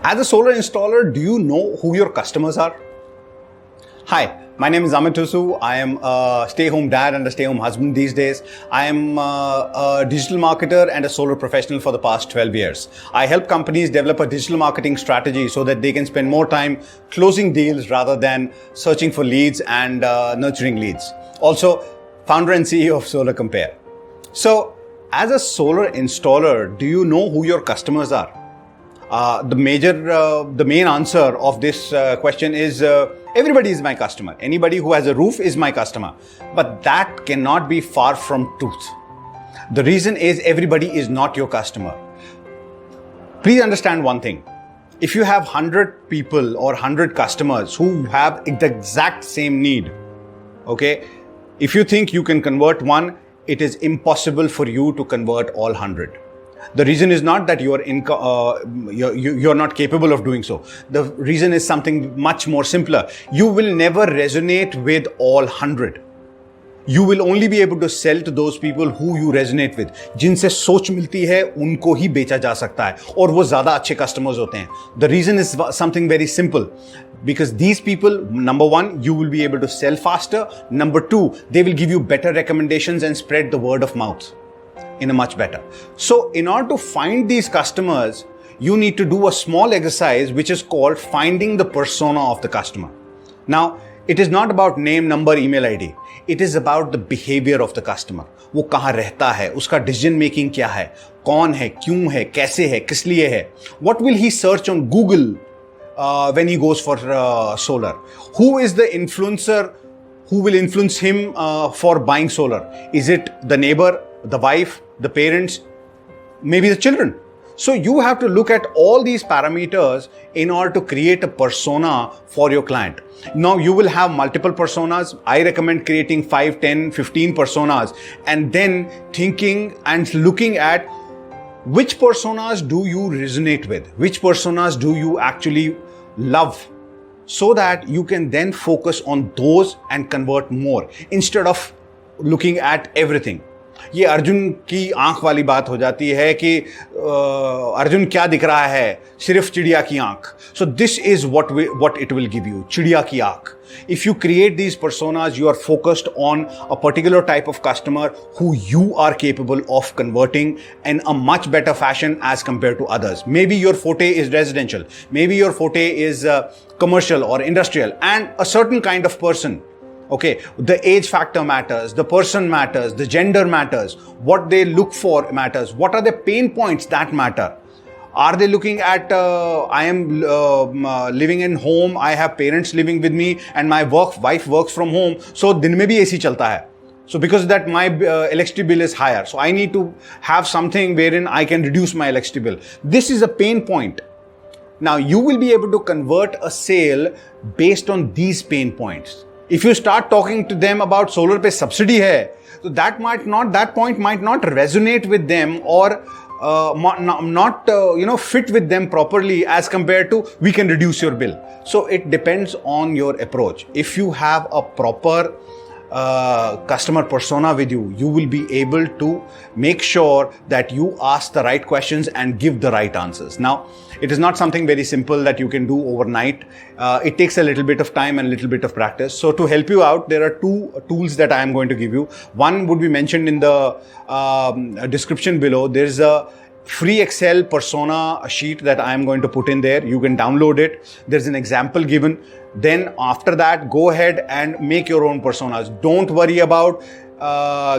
As a solar installer, do you know who your customers are? Hi, my name is Amit Tusu. I am a stay-home dad and a stay-home husband these days. I am a digital marketer and a solar professional for the past 12 years. I help companies develop a digital marketing strategy so that they can spend more time closing deals rather than searching for leads and nurturing leads. Also, founder and CEO of Solar Compare. So, as a solar installer, do you know who your customers are? The main answer of this question is everybody is my customer. Anybody who has a roof is my customer. But that cannot be far from truth. The reason is everybody is not your customer. Please understand one thing. If you have 100 people or 100 customers who have the exact same need, okay, if you think you can convert one, it is impossible for you to convert all 100. The reason is not that you're not capable of doing so. The reason is something much more simpler. You will never resonate with all 100. You will only be able to sell to those people who you resonate with. जिनसे सोच मिलती है उनको ही बेचा जा सकता है और वो ज़्यादा अच्छे customers होते हैं. The reason is something very simple. Because these people, number one, you will be able to sell faster. Number two, they will give you better recommendations and spread the word of mouth in a much better. So in order to find these customers, you need to do a small exercise which is called finding the persona of the customer. Now, it is not about name, number, email ID. It is about the behavior of the customer. वो कहाँ रहता है, उसका decision making क्या है, कौन है, क्यों है, कैसे है, किस लिए है. What will he search on Google when he goes for solar? Who is the influencer who will influence him for buying solar? Is it the neighbor, the wife, the parents, maybe the children? So you have to look at all these parameters in order to create a persona for your client. Now you will have multiple personas. I recommend creating 5, 10, 15 personas and then thinking and looking at which personas do you resonate with, which personas do you actually love, so that you can then focus on those and convert more instead of looking at everything. ये अर्जुन की आंख वाली बात हो जाती है कि अर्जुन क्या दिख रहा है, सिर्फ चिड़िया की आंख. So this is what it will give you, चिड़िया की आंख. If you create these personas, you are focused on a particular type of customer who you are capable of converting in a much better fashion as compared to others. Maybe your forte is residential, maybe your forte is commercial or industrial, and a certain kind of person. Okay, the age factor matters, the person matters, the gender matters, what they look for matters, what are the pain points that matter. Are they looking at, I am living in home, I have parents living with me and my wife works from home, so din mein bhi AC chalta hai. So because of that my electricity bill is higher, so I need to have something wherein I can reduce my electricity bill. This is a pain point. Now you will be able to convert a sale based on these pain points. If you start talking to them about solar pe subsidy hai, so that point might not resonate with them or not fit with them properly as compared to we can reduce your bill. So it depends on your approach. If you have a proper customer persona with you, you will be able to make sure that you ask the right questions and give the right answers. Now, it is not something very simple that you can do overnight. It takes a little bit of time and a little bit of practice. So to help you out, there are two tools that I am going to give you. One would be mentioned in the description below. There is a free Excel persona sheet that I am going to put in there. You can download it. There's an example given. Then after that, go ahead and make your own personas. Don't worry about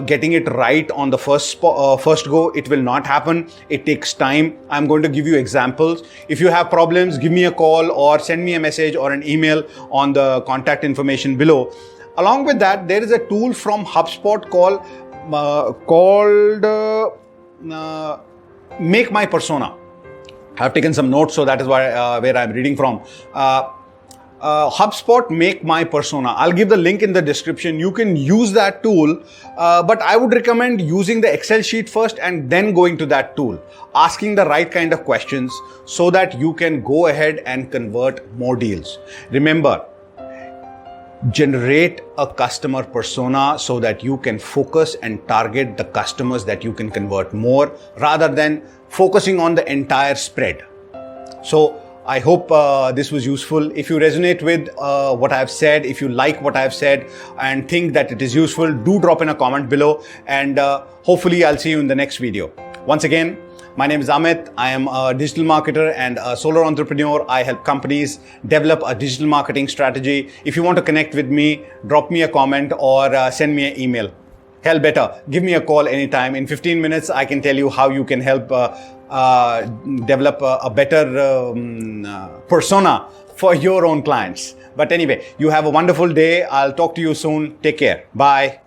getting it right on the first go. It will not happen. It takes time. I'm going to give you examples. If you have problems, give me a call or send me a message or an email on the contact information below. Along with that, there is a tool from HubSpot called Make My Persona. I have taken some notes, so that is where I'm reading from. HubSpot Make My Persona. I'll give the link in the description. You can use that tool, but I would recommend using the Excel sheet first and then going to that tool, asking the right kind of questions so that you can go ahead and convert more deals. Remember, generate a customer persona so that you can focus and target the customers that you can convert more rather than focusing on the entire spread. So I hope this was useful. If you resonate with what I've said, if you like what I've said and think that it is useful, do drop in a comment below, and hopefully I'll see you in the next video. Once again, my name is Amit. I am a digital marketer and a solo entrepreneur. I help companies develop a digital marketing strategy. If you want to connect with me, drop me a comment or send me an email. Hell, better, give me a call anytime. In 15 minutes, I can tell you how you can help develop a better persona for your own clients. But anyway, you have a wonderful day. I'll talk to you soon. Take care. Bye.